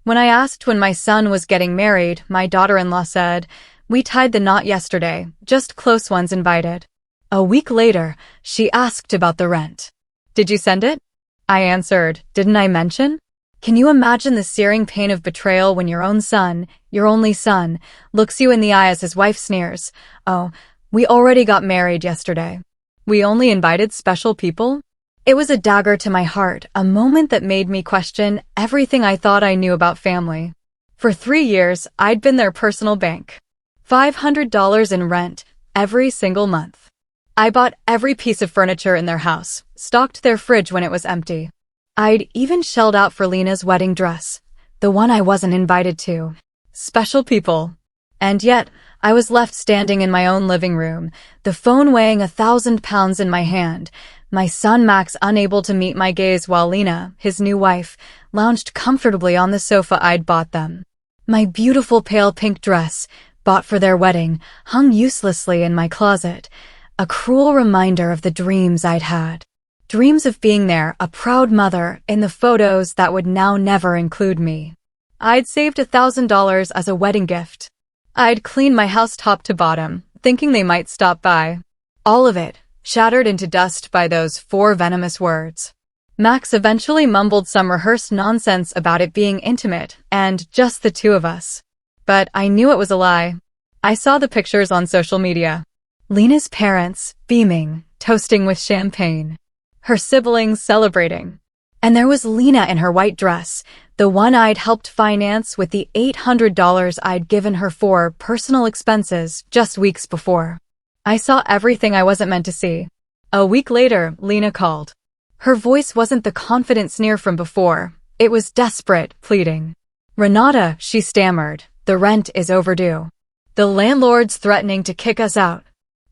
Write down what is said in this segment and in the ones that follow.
When I asked when my son was getting married, my daughter-in-law said, "We tied the knot yesterday, just close ones invited." A week later, she asked about the rent. "Did you send it?" I answered, "Didn't I mention?" Can you imagine the searing pain of betrayal when your own son, your only son, looks you in the eye as his wife sneers, "Oh, we already got married yesterday. We only invited special people?" It was a dagger to my heart, a moment that made me question everything I thought I knew about family. For 3 years, I'd been their personal bank. $500 in rent every single month. I bought every piece of furniture in their house, stocked their fridge when it was empty. I'd even shelled out for Lena's wedding dress, the one I wasn't invited to. Special people. And yet, I was left standing in my own living room, the phone weighing 1,000 pounds in my hand, my son Max unable to meet my gaze while Lena, his new wife, lounged comfortably on the sofa I'd bought them. My beautiful pale pink dress, bought for their wedding, hung uselessly in my closet, a cruel reminder of the dreams I'd had. Dreams of being there, a proud mother, in the photos that would now never include me. I'd saved $1,000 as a wedding gift. I'd cleaned my house top to bottom, thinking they might stop by. All of it, shattered into dust by those 4 venomous words. Max eventually mumbled some rehearsed nonsense about it being intimate and just the 2 of us. But I knew it was a lie. I saw the pictures on social media. Lena's parents, beaming, toasting with champagne. Her siblings celebrating. And there was Lena in her white dress, the one I'd helped finance with the $800 I'd given her for personal expenses just weeks before. I saw everything I wasn't meant to see. A week later, Lena called. Her voice wasn't the confident sneer from before. It was desperate, pleading. "Renata," she stammered, "the rent is overdue. The landlord's threatening to kick us out.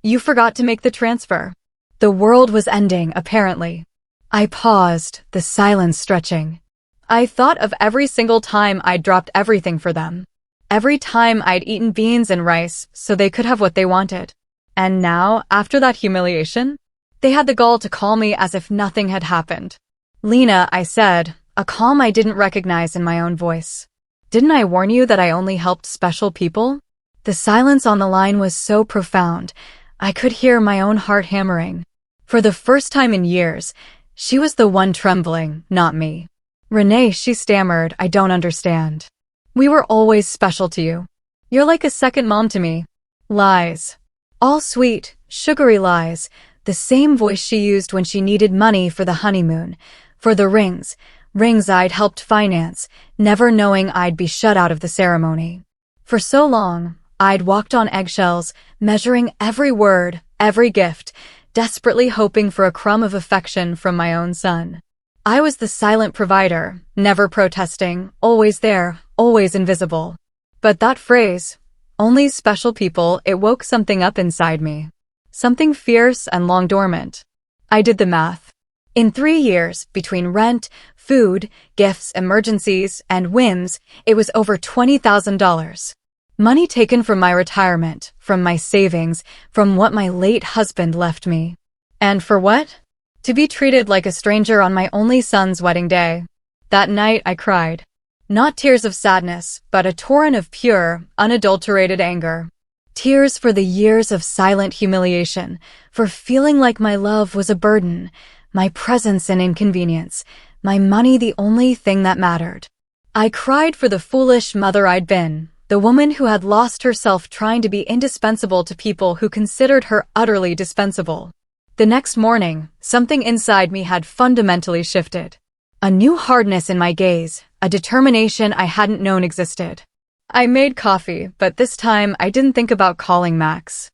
You forgot to make the transfer." The world was ending, apparently. I paused, the silence stretching. I thought of every single time I'd dropped everything for them. Every time I'd eaten beans and rice so they could have what they wanted. And now, after that humiliation, they had the gall to call me as if nothing had happened. "Lena," I said, a calm I didn't recognize in my own voice. "Didn't I warn you that I only helped special people?" The silence on the line was so profound, I could hear my own heart hammering. For the first time in years, she was the one trembling, not me. "Renee," she stammered, "I don't understand. We were always special to you. You're like a second mom to me." Lies. All sweet, sugary lies, the same voice she used when she needed money for the honeymoon, for the rings I'd helped finance, never knowing I'd be shut out of the ceremony. For so long, I'd walked on eggshells, measuring every word, every gift, desperately hoping for a crumb of affection from my own son. I was the silent provider, never protesting, always there, always invisible. But that phrase, "only special people," it woke something up inside me. Something fierce and long dormant. I did the math. In 3 years, between rent, food, gifts, emergencies, and whims, it was over $20,000. Money taken from my retirement, from my savings, from what my late husband left me. And for what? To be treated like a stranger on my only son's wedding day. That night I cried. Not tears of sadness, but a torrent of pure, unadulterated anger. Tears for the years of silent humiliation, for feeling like my love was a burden, my presence an inconvenience, my money the only thing that mattered. I cried for the foolish mother I'd been, the woman who had lost herself trying to be indispensable to people who considered her utterly dispensable. The next morning, something inside me had fundamentally shifted. A new hardness in my gaze, a determination I hadn't known existed. I made coffee, but this time I didn't think about calling Max.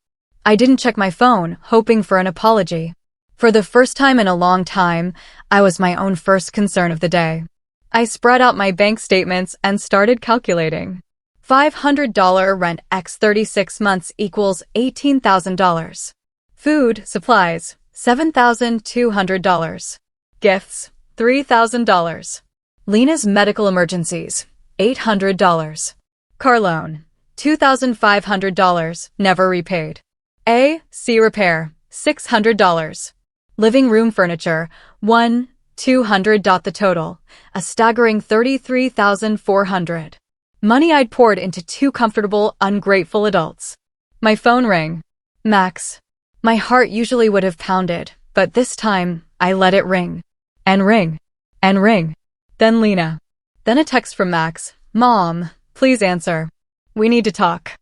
I didn't check my phone, hoping for an apology. For the first time in a long time, I was my own first concern of the day. I spread out my bank statements and started calculating. $500 rent x 36 months equals $18,000. Food, supplies, $7,200. Gifts, $3,000. Lena's medical emergencies, $800. Car loan, $2,500, never repaid. AC repair, $600. Living room furniture, $1, 200. The total, a staggering 33,400. Money I'd poured into two comfortable, ungrateful adults. My phone rang. Max. My heart usually would have pounded, but this time, I let it ring. And ring. And ring. Then Lena. Then a text from Max. Mom, please answer. We need to talk.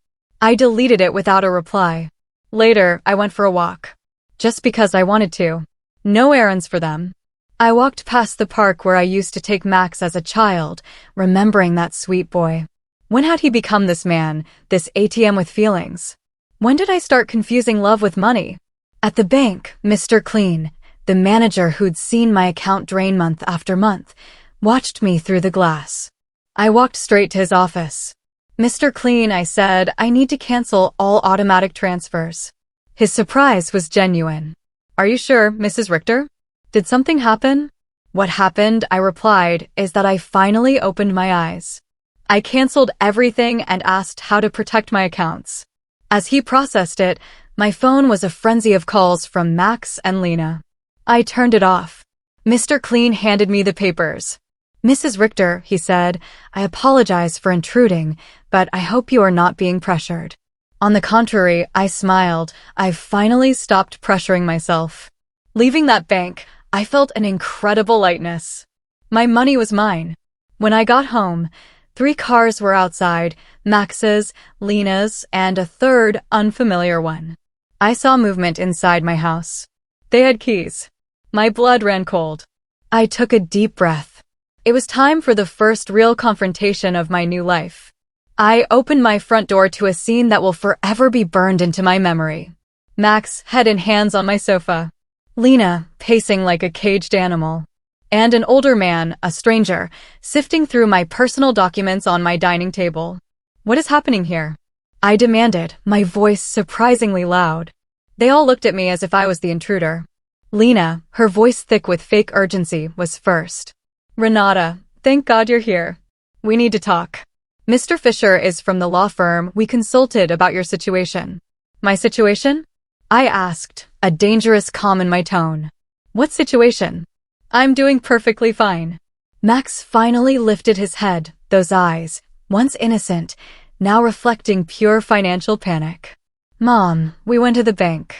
I deleted it without a reply. Later, I went for a walk. Just because I wanted to. No errands for them. I walked past the park where I used to take Max as a child, remembering that sweet boy. When had he become this man, this ATM with feelings? When did I start confusing love with money? At the bank, Mr. Clean, the manager who'd seen my account drain month after month, watched me through the glass. I walked straight to his office. Mr. Clean, I said, I need to cancel all automatic transfers. His surprise was genuine. Are you sure, Mrs. Richter? Did something happen? What happened, I replied, is that I finally opened my eyes. I canceled everything and asked how to protect my accounts. As he processed it, my phone was a frenzy of calls from Max and Lena. I turned it off. Mr. Clean handed me the papers. Mrs. Richter, he said, I apologize for intruding, but I hope you are not being pressured. On the contrary, I smiled. I've finally stopped pressuring myself. Leaving that bank, I felt an incredible lightness. My money was mine. When I got home, 3 cars were outside, Max's, Lena's, and a third unfamiliar one. I saw movement inside my house. They had keys. My blood ran cold. I took a deep breath. It was time for the first real confrontation of my new life. I opened my front door to a scene that will forever be burned into my memory. Max, head in hands on my sofa. Lena, pacing like a caged animal. And an older man, a stranger, sifting through my personal documents on my dining table. What is happening here? I demanded, my voice surprisingly loud. They all looked at me as if I was the intruder. Lena, her voice thick with fake urgency, was first. Renata, thank God you're here. We need to talk. Mr. Fisher is from the law firm we consulted about your situation. My situation? I asked, a dangerous calm in my tone. What situation? I'm doing perfectly fine. Max finally lifted his head, those eyes, once innocent, now reflecting pure financial panic. Mom, we went to the bank.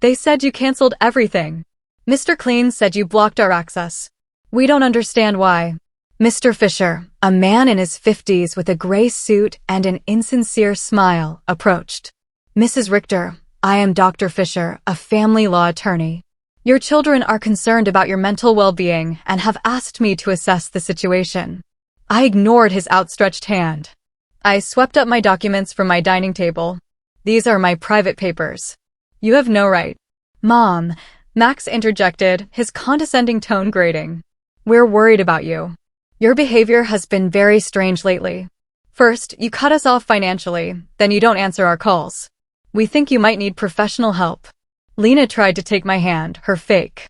They said you canceled everything. Mr. Clean said you blocked our access. We don't understand why. Mr. Fisher, a man in his 50s with a gray suit and an insincere smile, approached. Mrs. Richter, I am Dr. Fisher, a family law attorney. Your children are concerned about your mental well-being and have asked me to assess the situation. I ignored his outstretched hand. I swept up my documents from my dining table. These are my private papers. You have no right. Mom, Max interjected, his condescending tone grating. We're worried about you. Your behavior has been very strange lately. First, you cut us off financially, then you don't answer our calls. We think you might need professional help. Lena tried to take my hand, her fake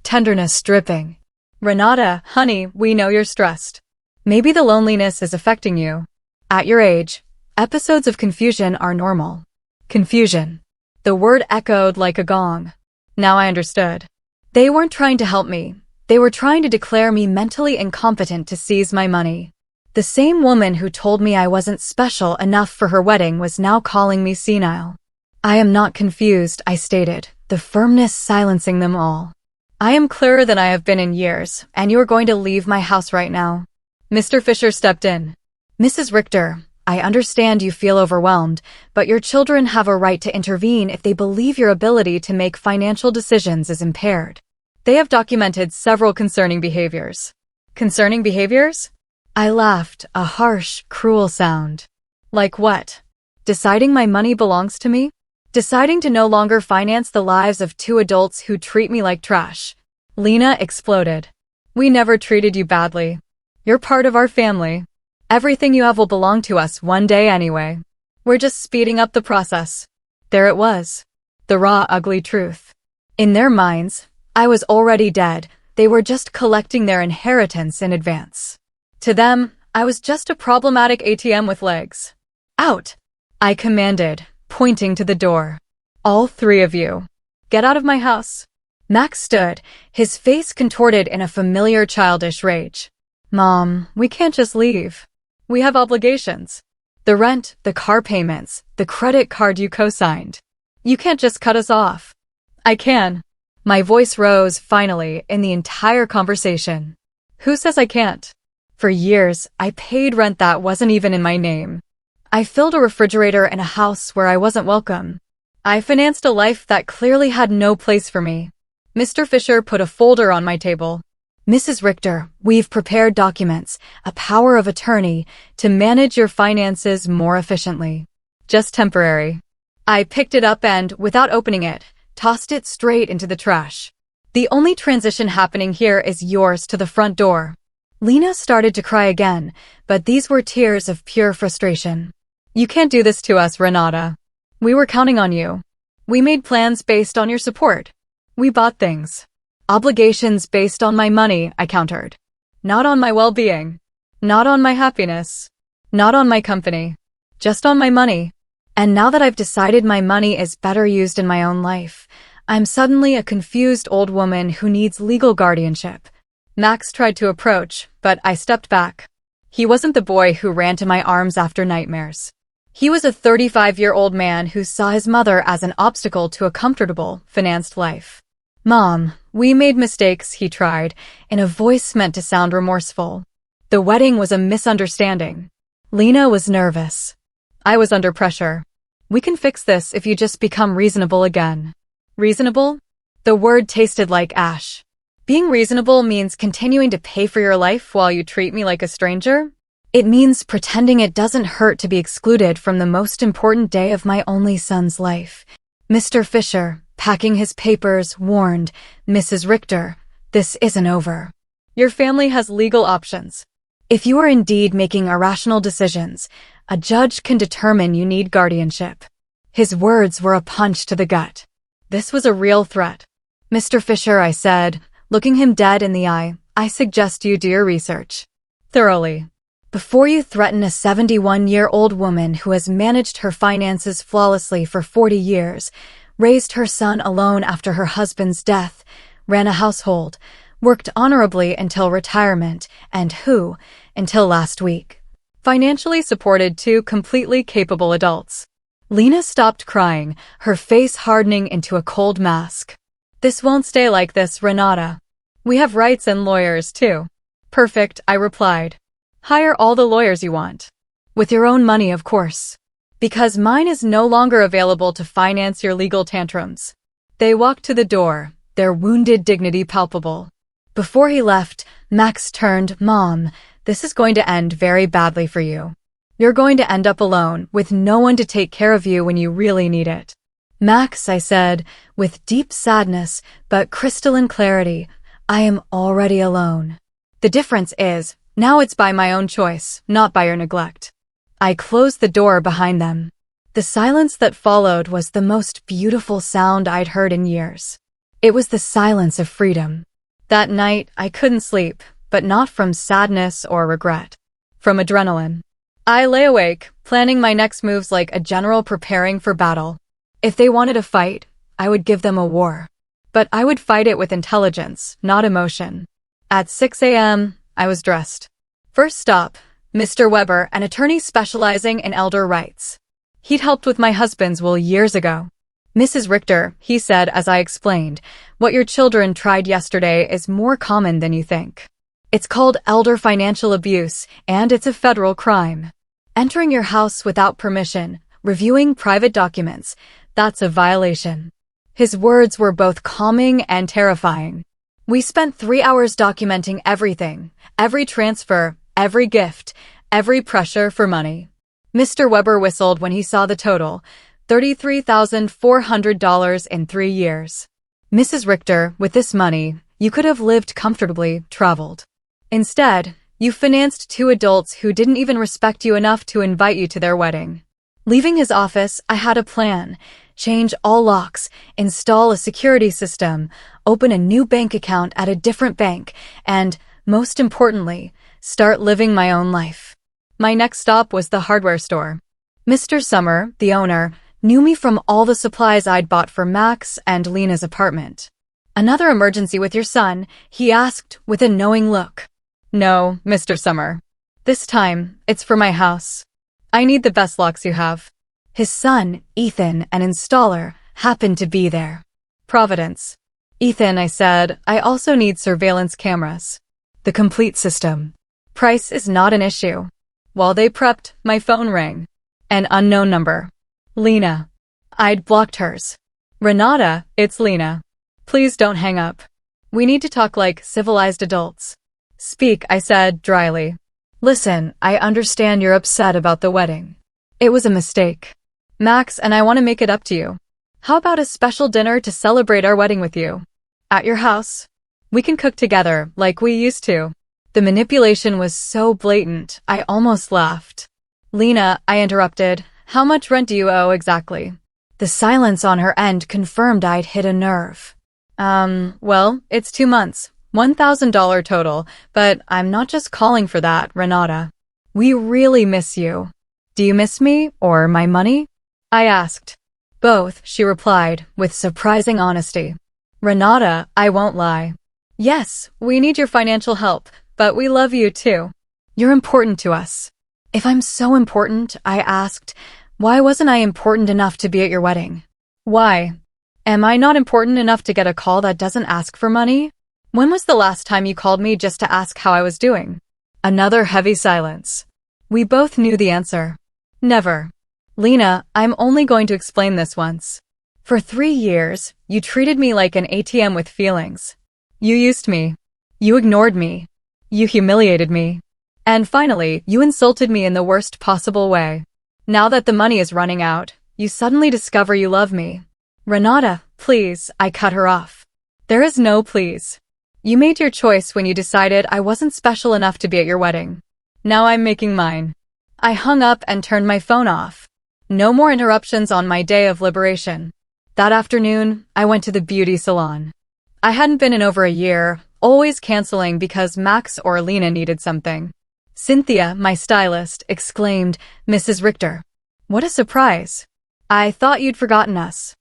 tenderness dripping. Renata, honey, we know you're stressed. Maybe the loneliness is affecting you. At your age, episodes of confusion are normal. Confusion. The word echoed like a gong. Now I understood. They weren't trying to help me. They were trying to declare me mentally incompetent to seize my money. The same woman who told me I wasn't special enough for her wedding was now calling me senile. I am not confused, I stated, the firmness silencing them all. I am clearer than I have been in years, and you are going to leave my house right now. Mr. Fisher stepped in. Mrs. Richter, I understand you feel overwhelmed, but your children have a right to intervene if they believe your ability to make financial decisions is impaired. They have documented several concerning behaviors. Concerning behaviors? I laughed, a harsh, cruel sound. Like what? Deciding my money belongs to me? Deciding to no longer finance the lives of 2 adults who treat me like trash. Lena exploded. We never treated you badly. You're part of our family. Everything you have will belong to us one day anyway. We're just speeding up the process. There it was. The raw, ugly truth. In their minds, I was already dead. They were just collecting their inheritance in advance. To them, I was just a problematic ATM with legs. Out! I commanded, pointing to the door. All 3 of you. Get out of my house. Max stood, his face contorted in a familiar childish rage. Mom, we can't just leave. We have obligations. The rent, the car payments, the credit card you co-signed. You can't just cut us off. I can. My voice rose, finally, in the entire conversation. Who says I can't? For years, I paid rent that wasn't even in my name. I filled a refrigerator in a house where I wasn't welcome. I financed a life that clearly had no place for me. Mr. Fisher put a folder on my table. Mrs. Richter, we've prepared documents, a power of attorney, to manage your finances more efficiently. Just temporary. I picked it up and, without opening it, tossed it straight into the trash. The only transition happening here is yours to the front door. Lena started to cry again, but these were tears of pure frustration. You can't do this to us, Renata. We were counting on you. We made plans based on your support. We bought things. Obligations based on my money, I countered. Not on my well-being. Not on my happiness. Not on my company. Just on my money. And now that I've decided my money is better used in my own life, I'm suddenly a confused old woman who needs legal guardianship. Max tried to approach, but I stepped back. He wasn't the boy who ran to my arms after nightmares. He was a 35-year-old man who saw his mother as an obstacle to a comfortable, financed life. Mom, we made mistakes, he tried, in a voice meant to sound remorseful. The wedding was a misunderstanding. Lena was nervous. I was under pressure. We can fix this if you just become reasonable again. Reasonable? The word tasted like ash. Being reasonable means continuing to pay for your life while you treat me like a stranger? It means pretending it doesn't hurt to be excluded from the most important day of my only son's life. Mr. Fisher, packing his papers, warned, Mrs. Richter, this isn't over. Your family has legal options. If you are indeed making irrational decisions, a judge can determine you need guardianship. His words were a punch to the gut. This was a real threat. Mr. Fisher, I said, looking him dead in the eye, I suggest you do your research. Thoroughly. Before you threaten a 71-year-old woman who has managed her finances flawlessly for 40 years, raised her son alone after her husband's death, ran a household, worked honorably until retirement, and who, until last week, financially supported two completely capable adults. Lena stopped crying, her face hardening into a cold mask. This won't stay like this, Renata. We have rights and lawyers, too. Perfect, I replied. Hire all the lawyers you want. With your own money, of course. Because mine is no longer available to finance your legal tantrums. They walked to the door, their wounded dignity palpable. Before he left, Max turned, Mom, this is going to end very badly for you. You're going to end up alone, with no one to take care of you when you really need it. Max, I said, with deep sadness, but crystalline clarity, I am already alone. The difference is, now it's by my own choice, not by your neglect. I closed the door behind them. The silence that followed was the most beautiful sound I'd heard in years. It was the silence of freedom. That night, I couldn't sleep, but not from sadness or regret. From adrenaline. I lay awake, planning my next moves like a general preparing for battle. If they wanted a fight, I would give them a war. But I would fight it with intelligence, not emotion. At 6 a.m., I was dressed. First stop, Mr. Weber, an attorney specializing in elder rights. He'd helped with my husband's will years ago. Mrs. Richter, he said as I explained, what your children tried yesterday is more common than you think. It's called elder financial abuse, and it's a federal crime. Entering your house without permission, reviewing private documents, that's a violation. His words were both calming and terrifying. We spent 3 hours documenting everything, every transfer, every gift, every pressure for money. Mr. Weber whistled when he saw the total, $33,400 in 3 years. Mrs. Richter, with this money, you could have lived comfortably, traveled. Instead, you financed 2 adults who didn't even respect you enough to invite you to their wedding. Leaving his office, I had a plan. Change all locks, install a security system, open a new bank account at a different bank, and, most importantly, start living my own life. My next stop was the hardware store. Mr. Summer, the owner, knew me from all the supplies I'd bought for Max and Lena's apartment. Another emergency with your son? He asked with a knowing look. No, Mr. Summer. This time, it's for my house. I need the best locks you have. His son, Ethan, an installer, happened to be there. Providence. Ethan, I said, I also need surveillance cameras. The complete system. Price is not an issue. While they prepped, my phone rang. An unknown number. Lena. I'd blocked hers. Renata, it's Lena. Please don't hang up. We need to talk like civilized adults. Speak, I said dryly. Listen, I understand you're upset about the wedding. It was a mistake. Max and I want to make it up to you. How about a special dinner to celebrate our wedding with you? At your house. We can cook together, like we used to. The manipulation was so blatant, I almost laughed. Lena, I interrupted, how much rent do you owe exactly? The silence on her end confirmed I'd hit a nerve. Well, it's 2 months, $1,000 total, but I'm not just calling for that, Renata. We really miss you. Do you miss me, or my money? I asked. Both, she replied, with surprising honesty. Renata, I won't lie. Yes, we need your financial help, but we love you too. You're important to us. If I'm so important, I asked, why wasn't I important enough to be at your wedding? Why? Am I not important enough to get a call that doesn't ask for money? When was the last time you called me just to ask how I was doing? Another heavy silence. We both knew the answer. Never. Lena, I'm only going to explain this once. For 3 years, you treated me like an ATM with feelings. You used me. You ignored me. You humiliated me. And finally, you insulted me in the worst possible way. Now that the money is running out, you suddenly discover you love me. Renata, please, I cut her off. There is no please. You made your choice when you decided I wasn't special enough to be at your wedding. Now I'm making mine. I hung up and turned my phone off. No more interruptions on my day of liberation. That afternoon, I went to the beauty salon. I hadn't been in over a year, always canceling because Max or Lena needed something. Cynthia, my stylist, exclaimed, Mrs. Richter. What a surprise. I thought you'd forgotten us.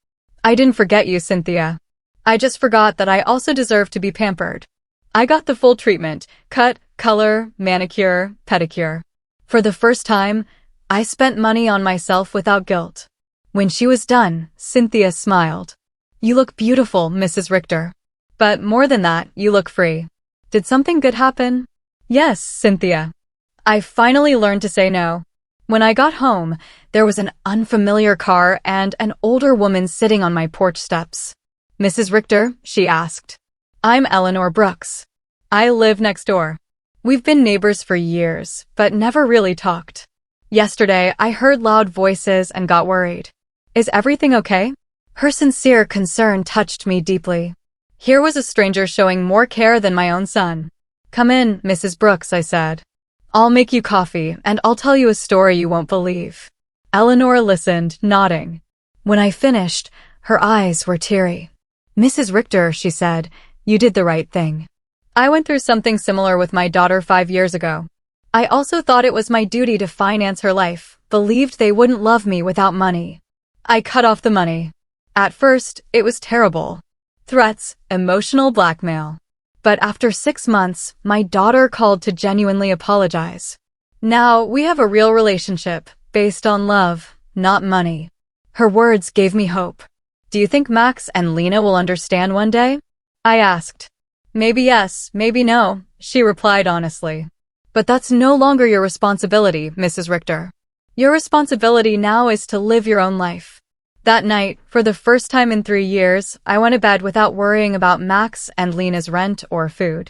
I didn't forget you, Cynthia. I just forgot that I also deserve to be pampered. I got the full treatment, cut, color, manicure, pedicure. For the first time, I spent money on myself without guilt. When she was done, Cynthia smiled. You look beautiful, Mrs. Richter. But more than that, you look free. Did something good happen? Yes, Cynthia. I finally learned to say no. When I got home, there was an unfamiliar car and an older woman sitting on my porch steps. Mrs. Richter, she asked. I'm Eleanor Brooks. I live next door. We've been neighbors for years, but never really talked. Yesterday, I heard loud voices and got worried. Is everything okay? Her sincere concern touched me deeply. Here was a stranger showing more care than my own son. Come in, Mrs. Brooks, I said. I'll make you coffee, and I'll tell you a story you won't believe. Eleanor listened, nodding. When I finished, her eyes were teary. Mrs. Richter, she said, you did the right thing. I went through something similar with my daughter 5 years ago. I also thought it was my duty to finance her life, believed they wouldn't love me without money. I cut off the money. At first, it was terrible. Threats, emotional blackmail. But after 6 months, my daughter called to genuinely apologize. Now we have a real relationship, based on love, not money. Her words gave me hope. Do you think Max and Lena will understand one day? I asked. Maybe yes, maybe no, she replied honestly. But that's no longer your responsibility, Mrs. Richter. Your responsibility now is to live your own life. That night, for the first time in 3 years, I went to bed without worrying about Max and Lena's rent or food.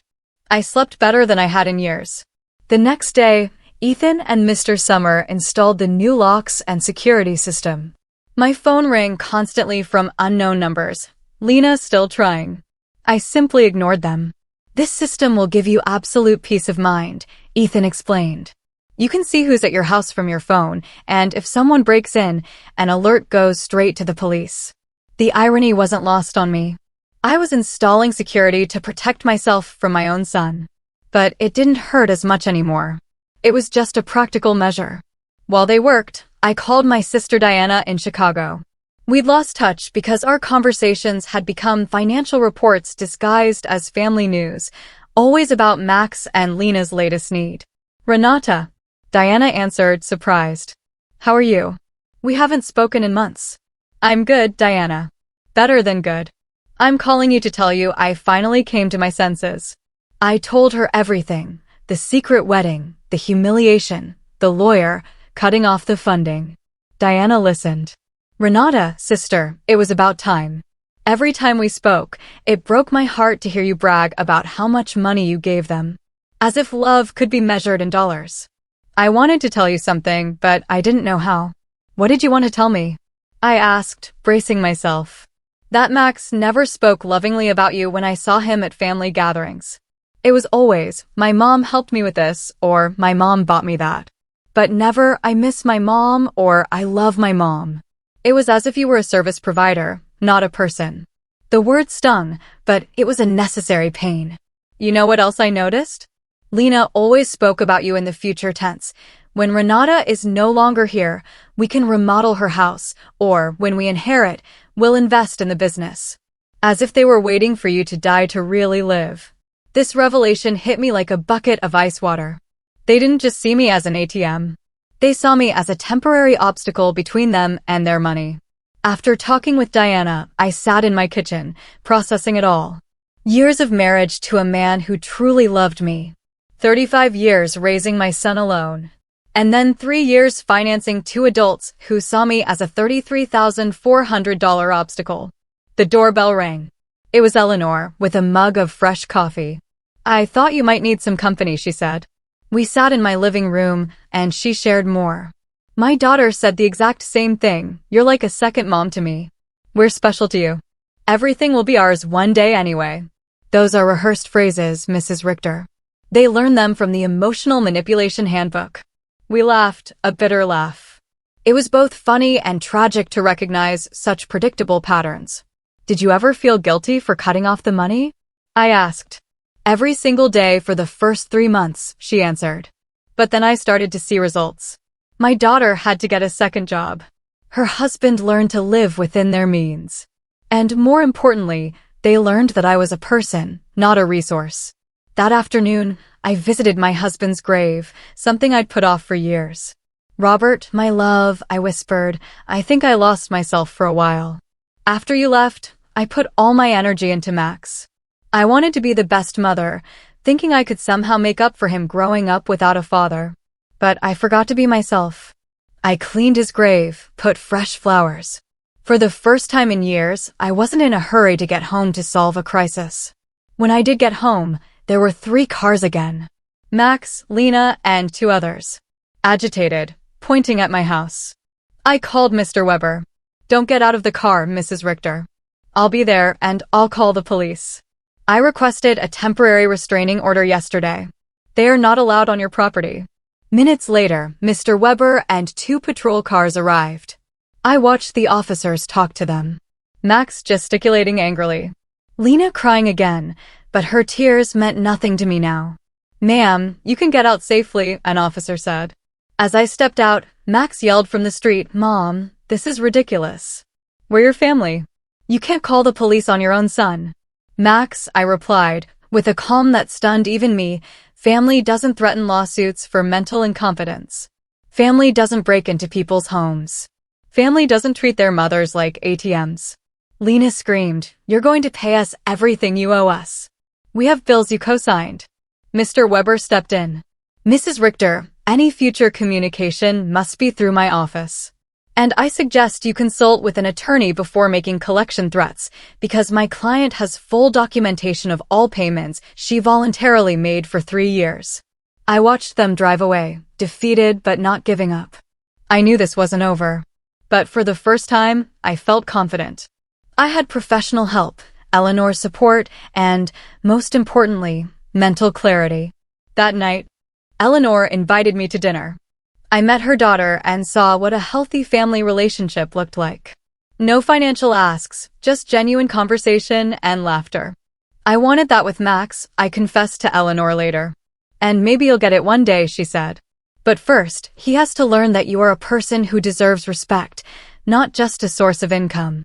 I slept better than I had in years. The next day, Ethan and Mr. Summer installed the new locks and security system. My phone rang constantly from unknown numbers. Lena still trying. I simply ignored them. This system will give you absolute peace of mind, Ethan explained. You can see who's at your house from your phone, and if someone breaks in, an alert goes straight to the police. The irony wasn't lost on me. I was installing security to protect myself from my own son. But it didn't hurt as much anymore. It was just a practical measure. While they worked, I called my sister Diana in Chicago. We'd lost touch because our conversations had become financial reports disguised as family news, always about Max and Lena's latest need. Renata, Diana answered, surprised. How are you? We haven't spoken in months. I'm good, Diana. Better than good. I'm calling you to tell you I finally came to my senses. I told her everything. The secret wedding, the humiliation, the lawyer, cutting off the funding. Diana listened. Renata, sister, it was about time. Every time we spoke, it broke my heart to hear you brag about how much money you gave them. As if love could be measured in dollars. I wanted to tell you something, but I didn't know how. What did you want to tell me? I asked, bracing myself. That Max never spoke lovingly about you when I saw him at family gatherings. It was always, my mom helped me with this, or my mom bought me that. But never, I miss my mom, or I love my mom. It was as if you were a service provider, not a person. The word stung, but it was a necessary pain. You know what else I noticed? Lena always spoke about you in the future tense. When Renata is no longer here, we can remodel her house, or when we inherit, we'll invest in the business. As if they were waiting for you to die to really live. This revelation hit me like a bucket of ice water. They didn't just see me as an ATM. They saw me as a temporary obstacle between them and their money. After talking with Diana, I sat in my kitchen, processing it all. Years of marriage to a man who truly loved me. 35 years raising my son alone. And then 3 years financing 2 adults who saw me as a $33,400 obstacle. The doorbell rang. It was Eleanor, with a mug of fresh coffee. I thought you might need some company, she said. We sat in my living room, and she shared more. My daughter said the exact same thing. You're like a second mom to me. We're special to you. Everything will be ours one day anyway. Those are rehearsed phrases, Mrs. Richter. They learned them from the Emotional Manipulation Handbook. We laughed, a bitter laugh. It was both funny and tragic to recognize such predictable patterns. Did you ever feel guilty for cutting off the money? I asked. Every single day for the first 3 months, she answered. But then I started to see results. My daughter had to get a second job. Her husband learned to live within their means. And more importantly, they learned that I was a person, not a resource. That afternoon, I visited my husband's grave, something I'd put off for years. Robert, my love, I whispered, I think I lost myself for a while. After you left, I put all my energy into Max. I wanted to be the best mother, thinking I could somehow make up for him growing up without a father. But I forgot to be myself. I cleaned his grave, put fresh flowers. For the first time in years, I wasn't in a hurry to get home to solve a crisis. When I did get home, there were 3 cars again. Max, Lena, and 2 others. Agitated, pointing at my house. I called Mr. Weber. Don't get out of the car, Mrs. Richter. I'll be there and I'll call the police. I requested a temporary restraining order yesterday. They are not allowed on your property. Minutes later, Mr. Weber and 2 patrol cars arrived. I watched the officers talk to them. Max gesticulating angrily. Lena crying again, but her tears meant nothing to me now. Ma'am, you can get out safely, an officer said. As I stepped out, Max yelled from the street, Mom, this is ridiculous. We're your family. You can't call the police on your own son. Max, I replied, with a calm that stunned even me, family doesn't threaten lawsuits for mental incompetence. Family doesn't break into people's homes. Family doesn't treat their mothers like ATMs. Lena screamed, You're going to pay us everything you owe us. We have bills you co-signed. Mr. Weber stepped in. Mrs. Richter, any future communication must be through my office. And I suggest you consult with an attorney before making collection threats, because my client has full documentation of all payments she voluntarily made for 3 years. I watched them drive away, defeated but not giving up. I knew this wasn't over. But for the first time, I felt confident. I had professional help, Eleanor's support, and, most importantly, mental clarity. That night, Eleanor invited me to dinner. I met her daughter and saw what a healthy family relationship looked like. No financial asks, just genuine conversation and laughter. I wanted that with Max, I confessed to Eleanor later. And maybe you'll get it one day, she said. But first, he has to learn that you are a person who deserves respect, not just a source of income.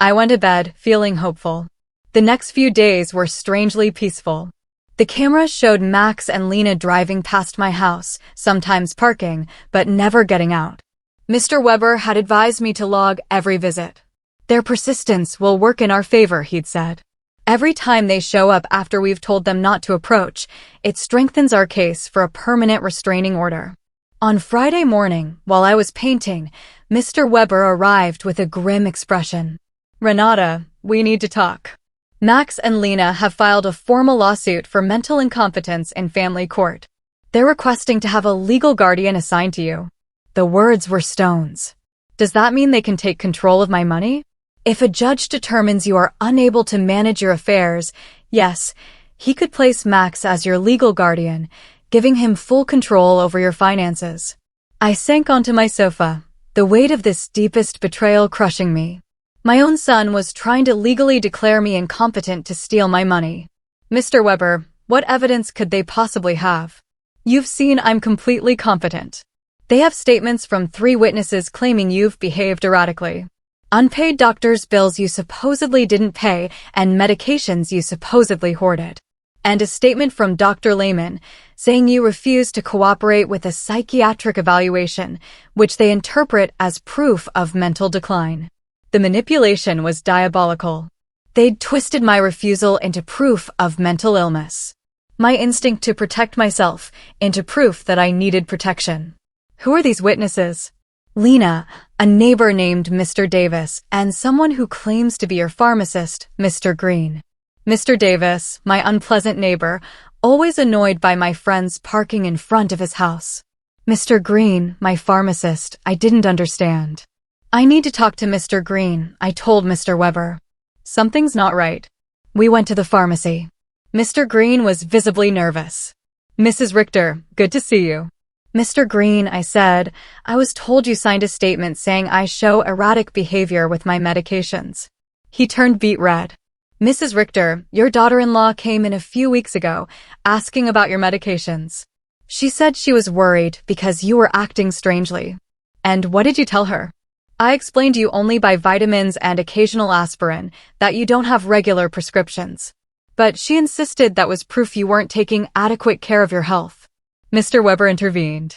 I went to bed feeling hopeful. The next few days were strangely peaceful. The cameras showed Max and Lena driving past my house, sometimes parking, but never getting out. Mr. Weber had advised me to log every visit. Their persistence will work in our favor, he'd said. Every time they show up after we've told them not to approach, it strengthens our case for a permanent restraining order. On Friday morning, while I was painting, Mr. Weber arrived with a grim expression. Renata, we need to talk. Max and Lena have filed a formal lawsuit for mental incompetence in family court. They're requesting to have a legal guardian assigned to you. The words were stones. Does that mean they can take control of my money? If a judge determines you are unable to manage your affairs, yes, he could place Max as your legal guardian, giving him full control over your finances. I sank onto my sofa, the weight of this deepest betrayal crushing me. My own son was trying to legally declare me incompetent to steal my money. Mr. Weber, what evidence could they possibly have? You've seen I'm completely competent. They have statements from 3 witnesses claiming you've behaved erratically. Unpaid doctor's bills you supposedly didn't pay and medications you supposedly hoarded. And a statement from Dr. Lehman saying you refused to cooperate with a psychiatric evaluation, which they interpret as proof of mental decline. The manipulation was diabolical. They'd twisted my refusal into proof of mental illness. My instinct to protect myself into proof that I needed protection. Who are these witnesses? Lena, a neighbor named Mr. Davis, and someone who claims to be your pharmacist, Mr. Green. Mr. Davis, my unpleasant neighbor, always annoyed by my friends parking in front of his house. Mr. Green, my pharmacist, I didn't understand. I need to talk to Mr. Green, I told Mr. Weber. Something's not right. We went to the pharmacy. Mr. Green was visibly nervous. Mrs. Richter, good to see you. Mr. Green, I said, I was told you signed a statement saying I show erratic behavior with my medications. He turned beet red. Mrs. Richter, your daughter-in-law came in a few weeks ago, asking about your medications. She said she was worried because you were acting strangely. And what did you tell her? I explained you only buy vitamins and occasional aspirin, that you don't have regular prescriptions. But she insisted that was proof you weren't taking adequate care of your health. Mr. Weber intervened.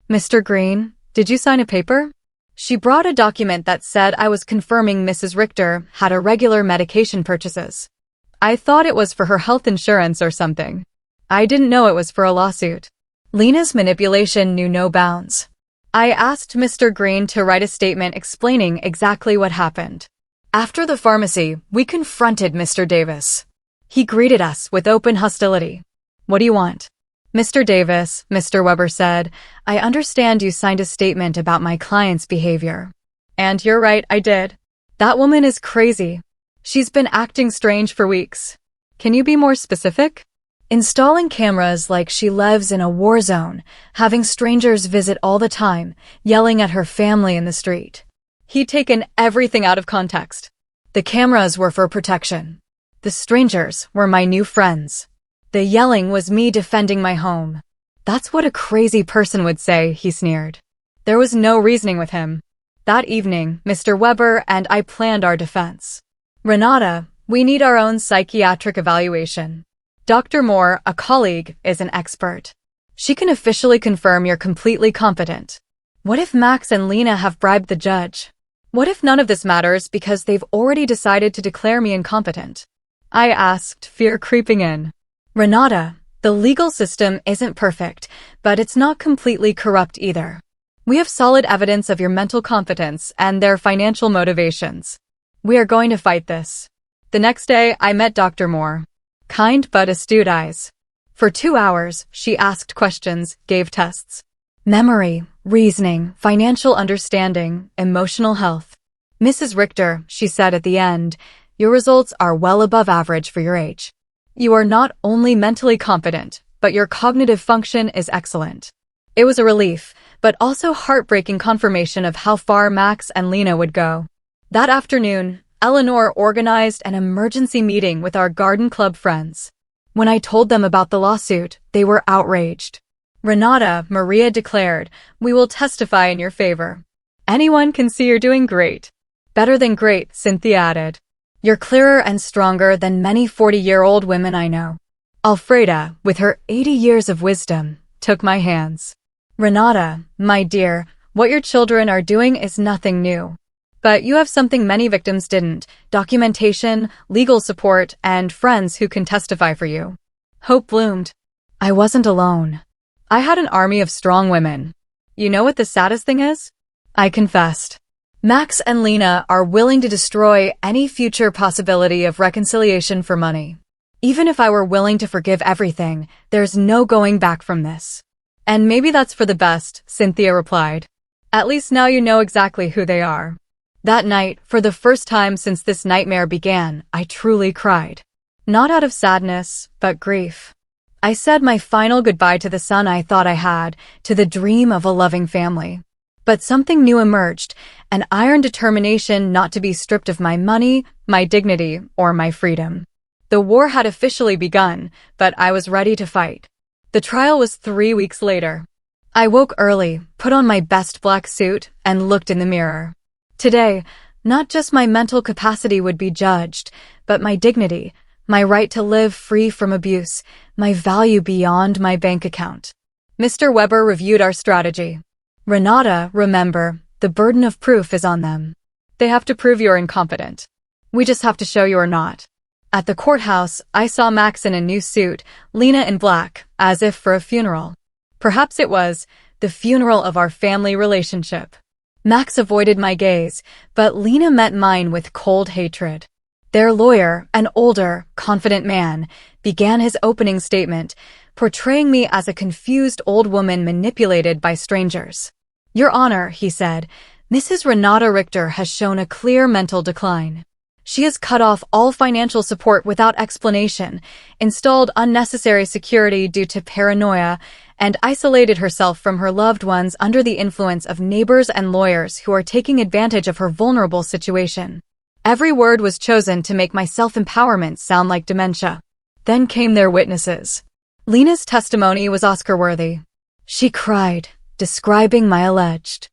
Mr. Green, did you sign a paper? She brought a document that said I was confirming Mrs. Richter had irregular medication purchases. I thought it was for her health insurance or something. I didn't know it was for a lawsuit. Lena's manipulation knew no bounds. I asked Mr. Green to write a statement explaining exactly what happened. After the pharmacy, we confronted Mr. Davis. He greeted us with open hostility. What do you want? Mr. Davis, Mr. Weber said, I understand you signed a statement about my client's behavior. And you're right, I did. That woman is crazy. She's been acting strange for weeks. Can you be more specific? Installing cameras like she lives in a war zone, having strangers visit all the time, yelling at her family in the street. He'd taken everything out of context. The cameras were for protection. The strangers were my new friends. The yelling was me defending my home. That's what a crazy person would say, he sneered. There was no reasoning with him. That evening, Mr. Weber and I planned our defense. Renata, we need our own psychiatric evaluation. Dr. Moore, a colleague, is an expert. She can officially confirm you're completely competent. What if Max and Lena have bribed the judge? What if none of this matters because they've already decided to declare me incompetent? I asked, fear creeping in. Renata, the legal system isn't perfect, but it's not completely corrupt either. We have solid evidence of your mental competence and their financial motivations. We are going to fight this. The next day, I met Dr. Moore. Kind but astute eyes. For 2 hours, she asked questions, gave tests. Memory, reasoning, financial understanding, emotional health. Mrs. Richter, she said at the end, your results are well above average for your age. You are not only mentally competent, but your cognitive function is excellent. It was a relief, but also heartbreaking confirmation of how far Max and Lena would go. That afternoon, Eleanor organized an emergency meeting with our garden club friends. When I told them about the lawsuit, they were outraged. Renata, Maria declared, we will testify in your favor. Anyone can see you're doing great. Better than great, Cynthia added. You're clearer and stronger than many 40-year-old women I know. Alfreda, with her 80 years of wisdom, took my hands. Renata, my dear, what your children are doing is nothing new. But you have something many victims didn't: documentation, legal support, and friends who can testify for you. Hope bloomed. I wasn't alone. I had an army of strong women. You know what the saddest thing is? I confessed. Max and Lena are willing to destroy any future possibility of reconciliation for money. Even if I were willing to forgive everything, there's no going back from this. And maybe that's for the best, Cynthia replied. At least now you know exactly who they are. That night, for the first time since this nightmare began, I truly cried. Not out of sadness, but grief. I said my final goodbye to the son I thought I had, to the dream of a loving family. But something new emerged, an iron determination not to be stripped of my money, my dignity, or my freedom. The war had officially begun, but I was ready to fight. The trial was 3 weeks later. I woke early, put on my best black suit, and looked in the mirror. Today, not just my mental capacity would be judged, but my dignity, my right to live free from abuse, my value beyond my bank account. Mr. Weber reviewed our strategy. Renata, remember, the burden of proof is on them. They have to prove you're incompetent. We just have to show you're not. At the courthouse, I saw Max in a new suit, Lena in black, as if for a funeral. Perhaps it was the funeral of our family relationship. Max avoided my gaze, but Lena met mine with cold hatred. Their lawyer, an older, confident man, began his opening statement, portraying me as a confused old woman manipulated by strangers. Your Honor, he said, Mrs. Renata Richter has shown a clear mental decline. She has cut off all financial support without explanation, installed unnecessary security due to paranoia, and isolated herself from her loved ones under the influence of neighbors and lawyers who are taking advantage of her vulnerable situation. Every word was chosen to make my self-empowerment sound like dementia. Then came their witnesses. Lena's testimony was Oscar-worthy. She cried, describing my alleged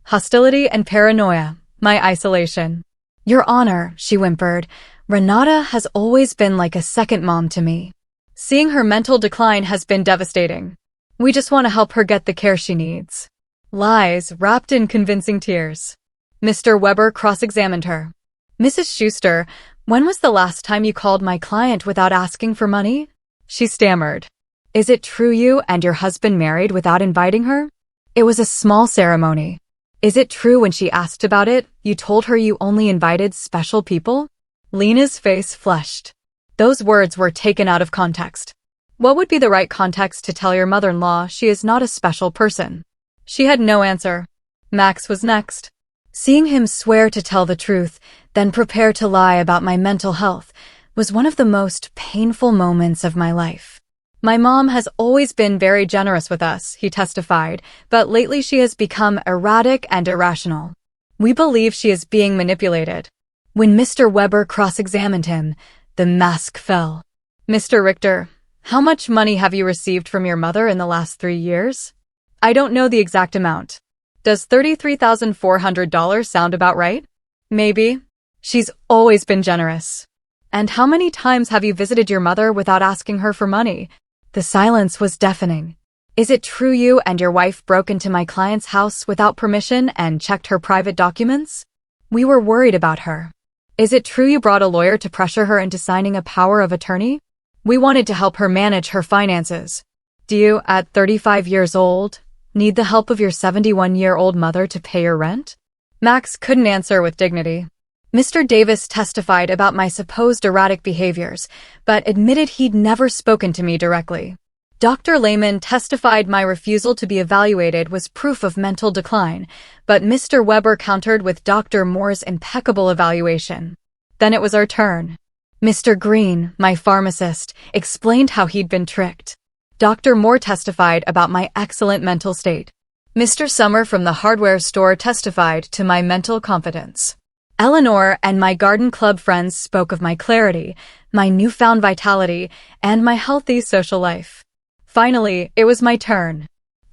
hostility and paranoia, my isolation. Your Honor, she whimpered, Renata has always been like a second mom to me. Seeing her mental decline has been devastating. We just want to help her get the care she needs. Lies wrapped in convincing tears. Mr. Weber cross-examined her. Mrs. Schuster, when was the last time you called my client without asking for money? She stammered. Is it true you and your husband married without inviting her? It was a small ceremony. Is it true when she asked about it, you told her you only invited special people? Lena's face flushed. Those words were taken out of context. What would be the right context to tell your mother-in-law she is not a special person? She had no answer. Max was next. Seeing him swear to tell the truth, then prepare to lie about my mental health, was one of the most painful moments of my life. My mom has always been very generous with us, he testified, but lately she has become erratic and irrational. We believe she is being manipulated. When Mr. Weber cross-examined him, the mask fell. Mr. Richter, how much money have you received from your mother in the last 3 years? I don't know the exact amount. Does $33,400 sound about right? Maybe. She's always been generous. And how many times have you visited your mother without asking her for money? The silence was deafening. Is it true you and your wife broke into my client's house without permission and checked her private documents? We were worried about her. Is it true you brought a lawyer to pressure her into signing a power of attorney? We wanted to help her manage her finances. Do you, at 35 years old, need the help of your 71-year-old mother to pay your rent? Max couldn't answer with dignity. Mr. Davis testified about my supposed erratic behaviors, but admitted he'd never spoken to me directly. Dr. Lehman testified my refusal to be evaluated was proof of mental decline, but Mr. Weber countered with Dr. Moore's impeccable evaluation. Then it was our turn. Mr. Green, my pharmacist, explained how he'd been tricked. Dr. Moore testified about my excellent mental state. Mr. Summer from the hardware store testified to my mental competence. Eleanor and my garden club friends spoke of my clarity, my newfound vitality, and my healthy social life. Finally, it was my turn.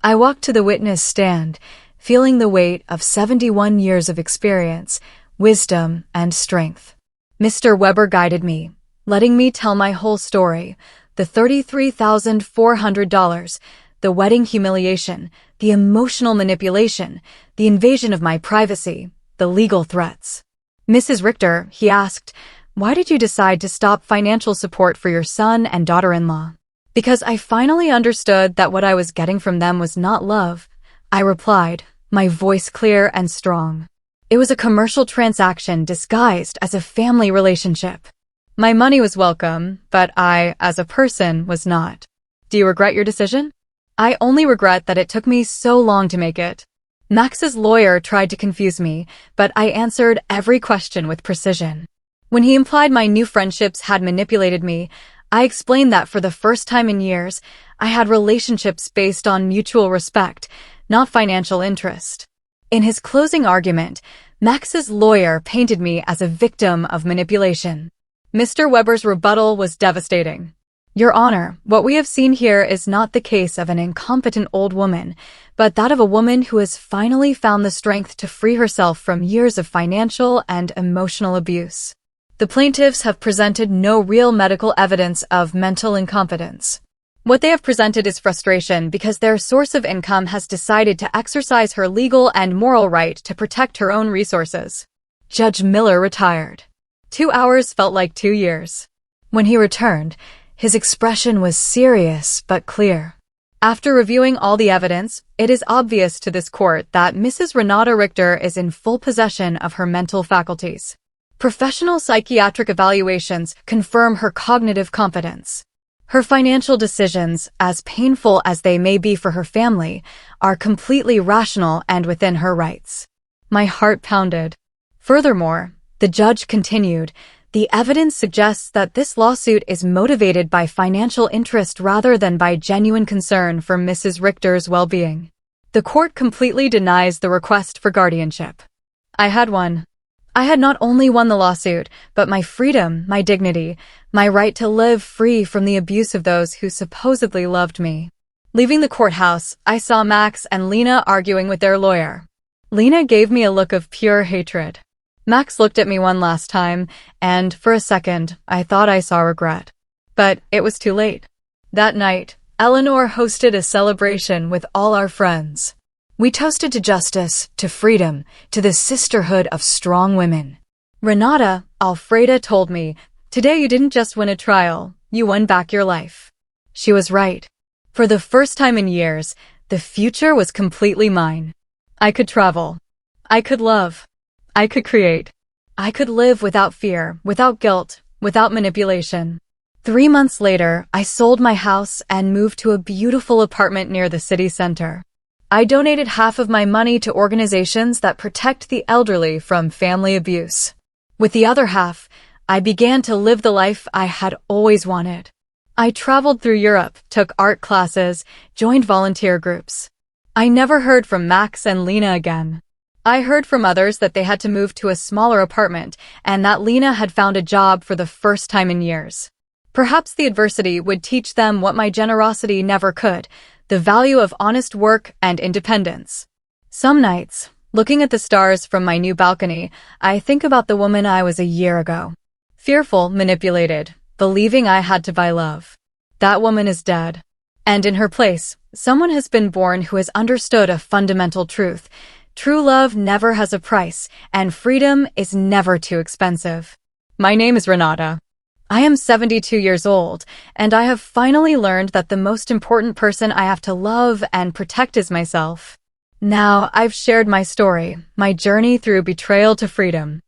I walked to the witness stand, feeling the weight of 71 years of experience, wisdom, and strength. Mr. Weber guided me, letting me tell my whole story: the $33,400, the wedding humiliation, the emotional manipulation, the invasion of my privacy, the legal threats. Mrs. Richter, he asked, why did you decide to stop financial support for your son and daughter-in-law? Because I finally understood that what I was getting from them was not love, I replied, my voice clear and strong. It was a commercial transaction disguised as a family relationship. My money was welcome, but I, as a person, was not. Do you regret your decision? I only regret that it took me so long to make it. Max's lawyer tried to confuse me, but I answered every question with precision. When he implied my new friendships had manipulated me, I explained that for the first time in years, I had relationships based on mutual respect, not financial interest. In his closing argument, Max's lawyer painted me as a victim of manipulation. Mr. Weber's rebuttal was devastating. Your Honor, what we have seen here is not the case of an incompetent old woman, but that of a woman who has finally found the strength to free herself from years of financial and emotional abuse. The plaintiffs have presented no real medical evidence of mental incompetence. What they have presented is frustration because their source of income has decided to exercise her legal and moral right to protect her own resources. Judge Miller retired. 2 hours felt like 2 years. When he returned, his expression was serious but clear. After reviewing all the evidence, it is obvious to this court that Mrs. Renata Richter is in full possession of her mental faculties. Professional psychiatric evaluations confirm her cognitive competence. Her financial decisions, as painful as they may be for her family, are completely rational and within her rights. My heart pounded. Furthermore, the judge continued, the evidence suggests that this lawsuit is motivated by financial interest rather than by genuine concern for Mrs. Richter's well-being. The court completely denies the request for guardianship. I had won. I had not only won the lawsuit, but my freedom, my dignity, my right to live free from the abuse of those who supposedly loved me. Leaving the courthouse, I saw Max and Lena arguing with their lawyer. Lena gave me a look of pure hatred. Max looked at me one last time, and for a second, I thought I saw regret. But it was too late. That night, Eleanor hosted a celebration with all our friends. We toasted to justice, to freedom, to the sisterhood of strong women. Renata, Alfreda told me, today you didn't just win a trial, you won back your life. She was right. For the first time in years, the future was completely mine. I could travel. I could love. I could create. I could live without fear, without guilt, without manipulation. 3 months later, I sold my house and moved to a beautiful apartment near the city center. I donated half of my money to organizations that protect the elderly from family abuse. With the other half, I began to live the life I had always wanted. I traveled through Europe, took art classes, joined volunteer groups. I never heard from Max and Lena again. I heard from others that they had to move to a smaller apartment and that Lena had found a job for the first time in years. Perhaps the adversity would teach them what my generosity never could, the value of honest work and independence. Some nights, looking at the stars from my new balcony, I think about the woman I was a year ago. Fearful, manipulated, believing I had to buy love. That woman is dead. And in her place, someone has been born who has understood a fundamental truth. True love never has a price, and freedom is never too expensive. My name is Renata. I am 72 years old, and I have finally learned that the most important person I have to love and protect is myself. Now, I've shared my story, my journey through betrayal to freedom.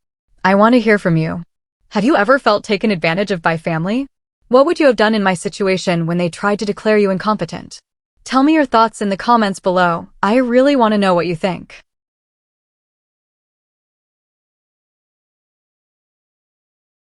I want to hear from you. Have you ever felt taken advantage of by family? What would you have done in my situation when they tried to declare you incompetent? Tell me your thoughts in the comments below. I really want to know what you think.